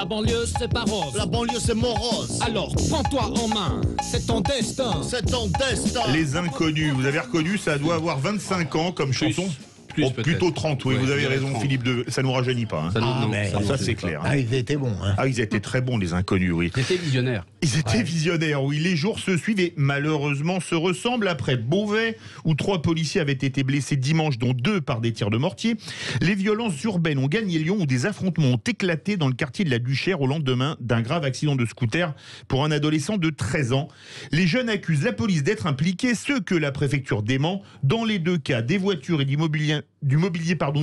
La banlieue c'est pas rose. La banlieue c'est morose. Alors prends-toi en main, c'est ton destin. C'est ton destin. Les Inconnus, vous avez reconnu, ça doit avoir 25 ans comme chanson. Plutôt 30, oui, vous avez raison, 30. Philippe de... Ça nous rajeunit pas. Hein. Ça c'est clair. Ah, ils étaient bons. Hein. Ah, ils étaient très bons, les Inconnus, oui. Ils étaient visionnaires. Ils étaient visionnaires, oui. Les jours se suivent et malheureusement se ressemblent. Après Beauvais, où 3 policiers avaient été blessés dimanche, dont 2 par des tirs de mortier, les violences urbaines ont gagné Lyon, où des affrontements ont éclaté dans le quartier de la Duchère au lendemain d'un grave accident de scooter pour un adolescent de 13 ans. Les jeunes accusent la police d'être impliqués, ce que la préfecture dément. Dans les 2 cas, des voitures et du mobilier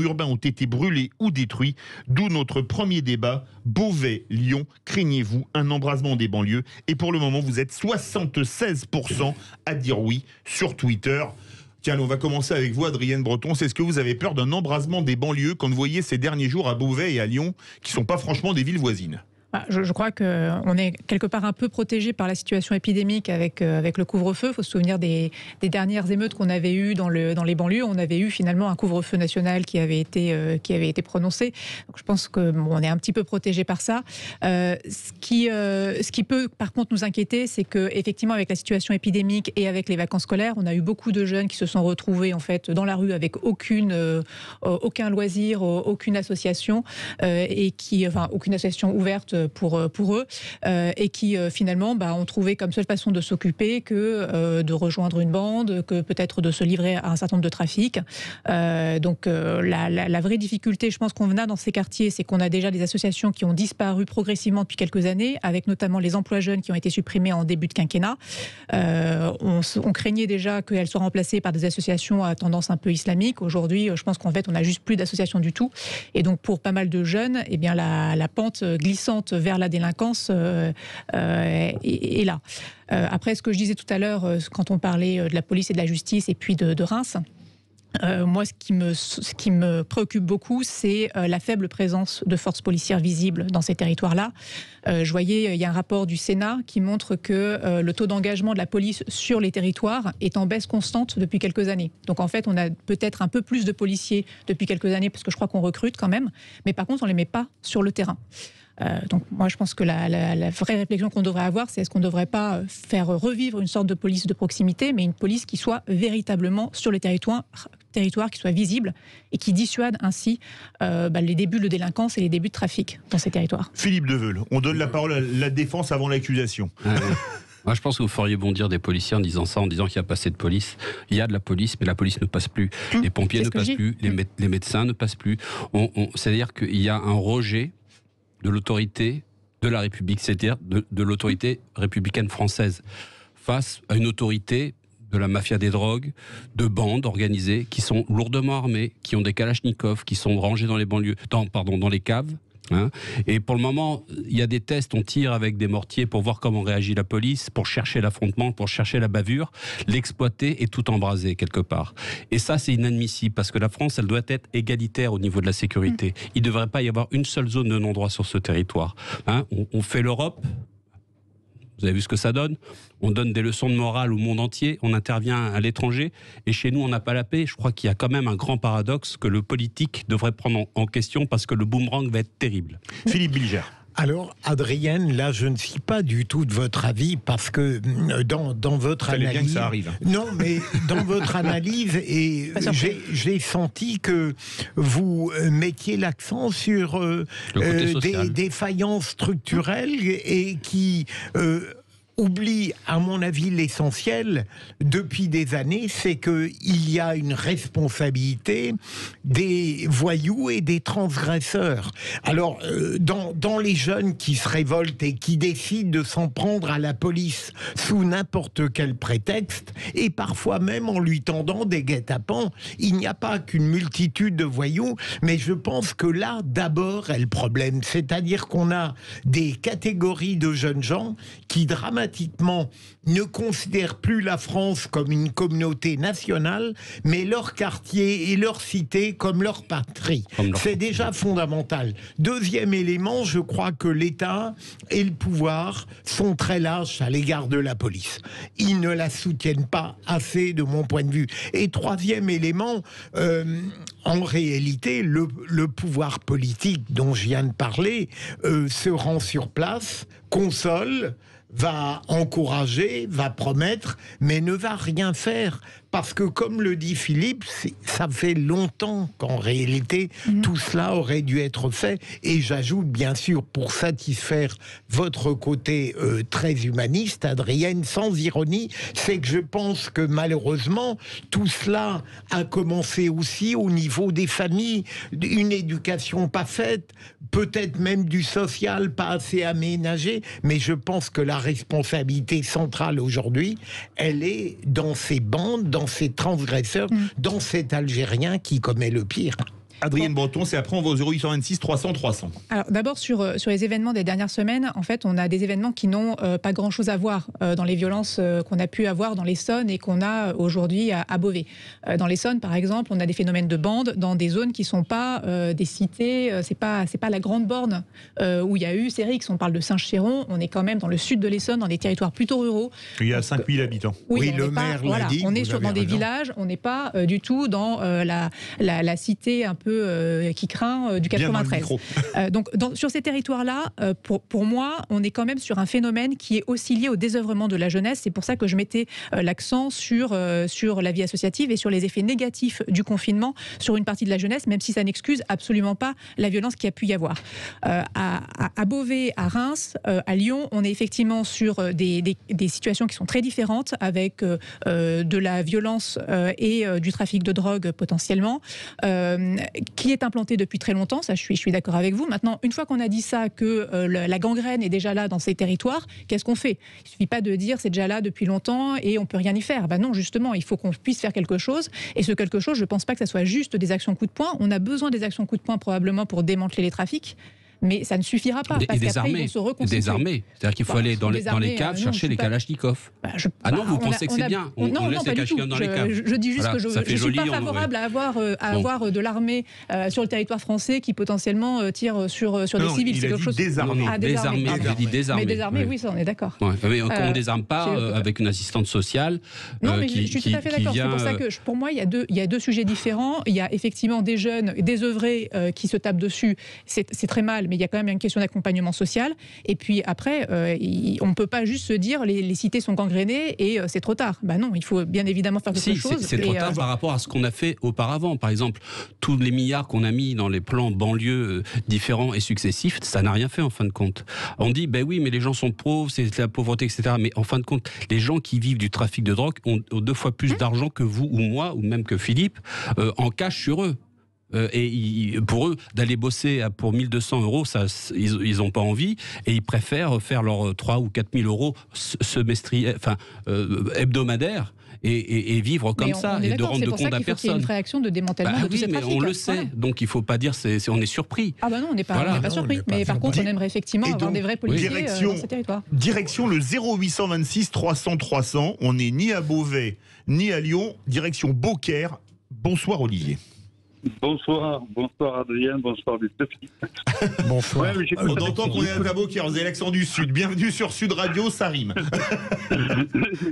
urbain ont été brûlés ou détruits, d'où notre premier débat. Beauvais-Lyon, craignez-vous un embrasement des banlieues? Et pour le moment, vous êtes 76% à dire oui sur Twitter. Tiens, on va commencer avec vous, Adrienne Breton. C'est ce que vous avez peur d'un embrasement des banlieues quand vous voyez ces derniers jours à Beauvais et à Lyon, qui ne sont pas franchement des villes voisines? Je crois qu'on est quelque part un peu protégé par la situation épidémique avec le couvre-feu. Il faut se souvenir des dernières émeutes qu'on avait eues dans les banlieues. On avait eu finalement un couvre-feu national qui avait été prononcé. Donc je pense qu'on est un petit peu protégé par ça. Ce qui peut par contre nous inquiéter, c'est qu'effectivement avec la situation épidémique et avec les vacances scolaires, on a eu beaucoup de jeunes qui se sont retrouvés en fait dans la rue avec aucun loisir, aucune association aucune association ouverte pour eux et qui finalement ont trouvé comme seule façon de s'occuper que de rejoindre une bande, que peut-être de se livrer à un certain nombre de trafics. Donc la vraie difficulté, je pense qu'on a dans ces quartiers, c'est qu'on a déjà des associations qui ont disparu progressivement depuis quelques années, avec notamment les emplois jeunes qui ont été supprimés en début de quinquennat. On craignait déjà qu'elles soient remplacées par des associations à tendance un peu islamique. Aujourd'hui, je pense qu'en fait, on n'a juste plus d'associations du tout. Et donc, pour pas mal de jeunes, eh bien, la pente glissante vers la délinquance est là. Après, ce que je disais tout à l'heure, quand on parlait de la police et de la justice et puis de Reims, moi, ce qui me préoccupe beaucoup, c'est la faible présence de forces policières visibles dans ces territoires-là. Je voyais, il y a un rapport du Sénat qui montre que le taux d'engagement de la police sur les territoires est en baisse constante depuis quelques années. Donc en fait, on a peut-être un peu plus de policiers depuis quelques années, parce que je crois qu'on recrute quand même, mais par contre, on ne les met pas sur le terrain. Donc moi je pense que la vraie réflexion qu'on devrait avoir, c'est est-ce qu'on ne devrait pas faire revivre une sorte de police de proximité, mais une police qui soit véritablement sur les territoires qui soit visible et qui dissuade ainsi les débuts de délinquance et les débuts de trafic dans ces territoires. Philippe Deveul, on donne la parole à la défense avant l'accusation. Moi, je pense que vous feriez bondir des policiers en disant ça, en disant qu'il n'y a pas assez de police. Il y a de la police, mais la police ne passe plus. Les pompiers ne passent plus, les médecins ne passent plus. C'est-à-dire qu'il y a un rejet de l'autorité de la République, c'est-à-dire de l'autorité républicaine française, face à une autorité de la mafia des drogues, de bandes organisées qui sont lourdement armées, qui ont des kalachnikovs, qui sont rangés dans les banlieues, dans les caves. Hein. Et pour le moment, il y a des tests, on tire avec des mortiers pour voir comment réagit la police, pour chercher l'affrontement, pour chercher la bavure, l'exploiter et tout embraser quelque part. Et ça, c'est inadmissible, parce que la France, elle doit être égalitaire au niveau de la sécurité. Il ne devrait pas y avoir une seule zone de non-droit sur ce territoire. Hein. On fait l'Europe. Vous avez vu ce que ça donne? On donne des leçons de morale au monde entier, on intervient à l'étranger, et chez nous, on n'a pas la paix. Je crois qu'il y a quand même un grand paradoxe que le politique devrait prendre en question, parce que le boomerang va être terrible. Philippe Bilger. Alors, Adrienne, là, je ne suis pas du tout de votre avis, parce que dans votre analyse... bien que ça arrive. Non, mais dans votre analyse, et j'ai senti que vous mettiez l'accent sur des défaillances structurelles et qui... oublie, à mon avis, l'essentiel depuis des années, c'est qu'il y a une responsabilité des voyous et des transgresseurs. Alors, dans les jeunes qui se révoltent et qui décident de s'en prendre à la police sous n'importe quel prétexte, et parfois même en lui tendant des guet-apens, il n'y a pas qu'une multitude de voyous, mais je pense que là, d'abord, est le problème. C'est-à-dire qu'on a des catégories de jeunes gens qui dramatiquement ne considèrent plus la France comme une communauté nationale, mais leur quartier et leur cité comme leur patrie. C'est déjà fondamental. Deuxième élément, je crois que l'État et le pouvoir sont très lâches à l'égard de la police. Ils ne la soutiennent pas assez, de mon point de vue. Et troisième élément, en réalité, le pouvoir politique dont je viens de parler se rend sur place, console, va encourager, va promettre, mais ne va rien faire. Parce que, comme le dit Philippe, ça fait longtemps qu'en réalité, tout cela aurait dû être fait. Et j'ajoute, bien sûr, pour satisfaire votre côté très humaniste, Adrienne, sans ironie, c'est que je pense que malheureusement, tout cela a commencé aussi au niveau des familles, une éducation pas faite, peut-être même du social pas assez aménagé, mais je pense que la responsabilité centrale aujourd'hui, elle est dans ces bandes, dans ces transgresseurs, dans cet Algérien qui commet le pire. Adrienne Breton, c'est après on va au 0826 300 300. Alors d'abord sur les événements des dernières semaines, en fait on a des événements qui n'ont pas grand chose à voir dans les violences qu'on a pu avoir dans l'Essonne et qu'on a aujourd'hui à Beauvais. Dans l'Essonne par exemple, on a des phénomènes de bandes dans des zones qui sont pas des cités, c'est pas la grande borne où il y a eu Cérix, on parle de Saint-Chéron, on est quand même dans le sud de l'Essonne, dans des territoires plutôt ruraux. Il y a 5000 habitants. Oui, le maire l'a dit. On est dans des villages, on n'est pas du tout dans la cité un peu qui craint du 93. Donc sur ces territoires-là, pour moi, on est quand même sur un phénomène qui est aussi lié au désœuvrement de la jeunesse. C'est pour ça que je mettais l'accent sur la vie associative et sur les effets négatifs du confinement sur une partie de la jeunesse, même si ça n'excuse absolument pas la violence qu'il y a pu y avoir. À Beauvais, à Reims, à Lyon, on est effectivement sur des situations qui sont très différentes, avec de la violence et du trafic de drogue potentiellement, qui est implanté depuis très longtemps, ça je suis d'accord avec vous. Maintenant, une fois qu'on a dit ça, que la gangrène est déjà là dans ces territoires, qu'est-ce qu'on fait? Il ne suffit pas de dire c'est déjà là depuis longtemps et on ne peut rien y faire. Ben non, justement, il faut qu'on puisse faire quelque chose. Et ce quelque chose, je ne pense pas que ça soit juste des actions coup de poing. On a besoin des actions coup de poing probablement pour démanteler les trafics. Mais ça ne suffira pas, parce qu'après, ils vont se reconstituer. Des armées. C'est-à-dire qu'il faut aller dans les caves chercher les kalachnikovs. Non, vous pensez que c'est bien. On laisse les kalachnikovs dans les caves. Je dis juste que je ne suis pas favorable à avoir de l'armée sur le territoire français qui potentiellement tire sur des civils. Il a dit désarmé. Mais désarmé, oui, ça on est d'accord. Mais on ne désarme pas avec une assistante sociale. Non, mais je suis tout à fait d'accord. C'est pour ça que, pour moi, il y a deux sujets différents. Il y a effectivement des jeunes désœuvrés qui se tapent dessus. C'est très mal. Mais il y a quand même une question d'accompagnement social. Et puis après, on ne peut pas juste se dire les cités sont gangrénées et c'est trop tard. Ben non, il faut bien évidemment faire quelque chose. C'est trop tard par rapport à ce qu'on a fait auparavant. Par exemple, tous les milliards qu'on a mis dans les plans banlieues différents et successifs, ça n'a rien fait en fin de compte. On dit, ben oui, mais les gens sont pauvres, c'est la pauvreté, etc. Mais en fin de compte, les gens qui vivent du trafic de drogue ont 2 fois plus d'argent que vous ou moi, ou même que Philippe, en cash sur eux. Et pour eux, d'aller bosser pour 1200 €, ça, ils n'ont pas envie, et ils préfèrent faire leurs 3 ou 4 000 € hebdomadaires et vivre comme ça, et de rendre de compte à personne. C'est pour ça qu'il y ait une réaction de démantèlement de tous ces trafics. On le sait, donc il ne faut pas dire on est surpris. Ah bah non, on n'est pas surpris. Mais par contre, on aimerait effectivement avoir des vrais policiers dans ces territoires. Direction le 0826 300 300. On n'est ni à Beauvais, ni à Lyon. Direction Beaucaire. Bonsoir Olivier. Bonsoir Adrien, bonsoir les deux filles. Bonsoir. Ouais, on entend qu'on est à Beaucaire, vous avez l'accent du Sud. Bienvenue sur Sud Radio, ça rime.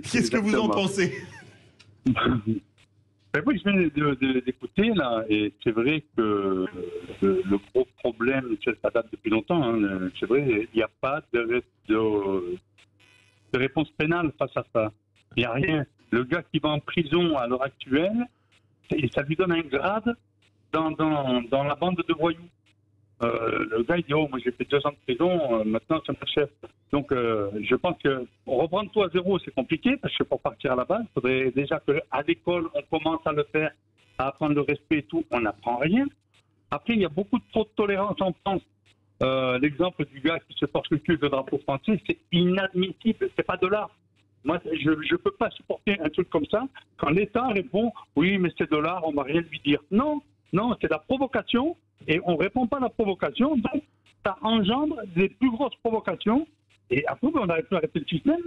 Qu'est-ce que vous en pensez? Oui, je viens d'écouter là, et c'est vrai que le gros problème, ça date depuis longtemps, hein, c'est vrai, il n'y a pas de réponse pénale face à ça. Il n'y a rien. Le gars qui va en prison à l'heure actuelle, ça lui donne un grade dans la bande de voyous. Le gars, il dit, oh, moi j'ai fait 2 ans de prison, maintenant ça me chef. Donc je pense que reprendre tout à zéro, c'est compliqué, parce que pour partir à la base, il faudrait déjà qu'à l'école, on commence à le faire, à apprendre le respect et tout, on n'apprend rien. Après, il y a beaucoup trop de tolérance en France. L'exemple du gars qui se porte le cul de drapeau français, c'est inadmissible, c'est pas de l'art. Moi, je ne peux pas supporter un truc comme ça quand l'État répond « Oui, mais c'est de l'art, on ne va rien lui dire. » Non, c'est la provocation et on ne répond pas à la provocation. Donc, ça engendre des plus grosses provocations et après, on n'arrive plus à arrêter le système.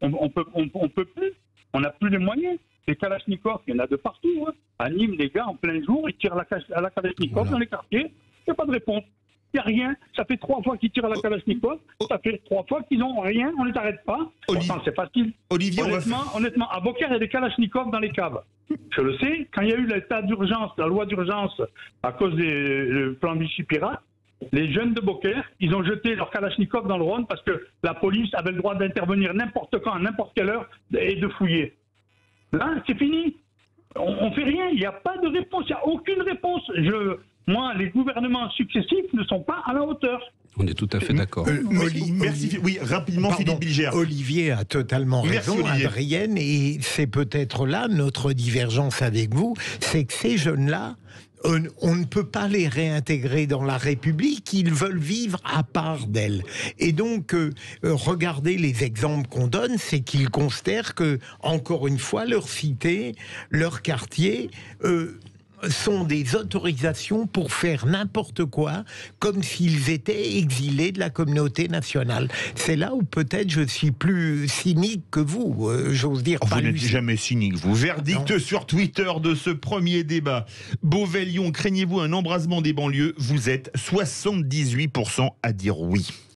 On peut plus. On n'a plus les moyens. Les kalachnikovs, il y en a de partout. Hein. À Nîmes, les gars, en plein jour, ils tirent à la kalachnikov dans les quartiers. Il n'y a pas de réponse. il n'y a rien. Ça fait 3 fois qu'ils tirent à la Kalachnikov, ça fait 3 fois qu'ils n'ont rien, on ne les arrête pas. Pourtant, c'est facile. Olivier, honnêtement, à Beaucaire, il y a des Kalachnikov dans les caves. Je le sais, quand il y a eu l'état d'urgence, la loi d'urgence, à cause du plan Vichy-Pirate, les jeunes de Beaucaire, ils ont jeté leur Kalachnikov dans le Rhône parce que la police avait le droit d'intervenir n'importe quand, à n'importe quelle heure, et de fouiller. Là, c'est fini. On ne fait rien, il n'y a pas de réponse, il n'y a aucune réponse. Moi, les gouvernements successifs ne sont pas à la hauteur. On est tout à fait d'accord. Merci. Oui, rapidement, Philippe Bilger. Olivier a totalement raison, Olivier. Adrienne, et c'est peut-être là notre divergence avec vous, c'est que ces jeunes-là, on ne peut pas les réintégrer dans la République, ils veulent vivre à part d'elle. Et donc, regardez les exemples qu'on donne, c'est qu'ils considèrent que, encore une fois, leur cité, leur quartier sont des autorisations pour faire n'importe quoi, comme s'ils étaient exilés de la communauté nationale. C'est là où peut-être je suis plus cynique que vous, j'ose dire. Vous n'êtes jamais cynique, vous. Verdict sur Twitter de ce premier débat. Beauvais-Lyon, craignez-vous un embrasement des banlieues? Vous êtes 78% à dire oui.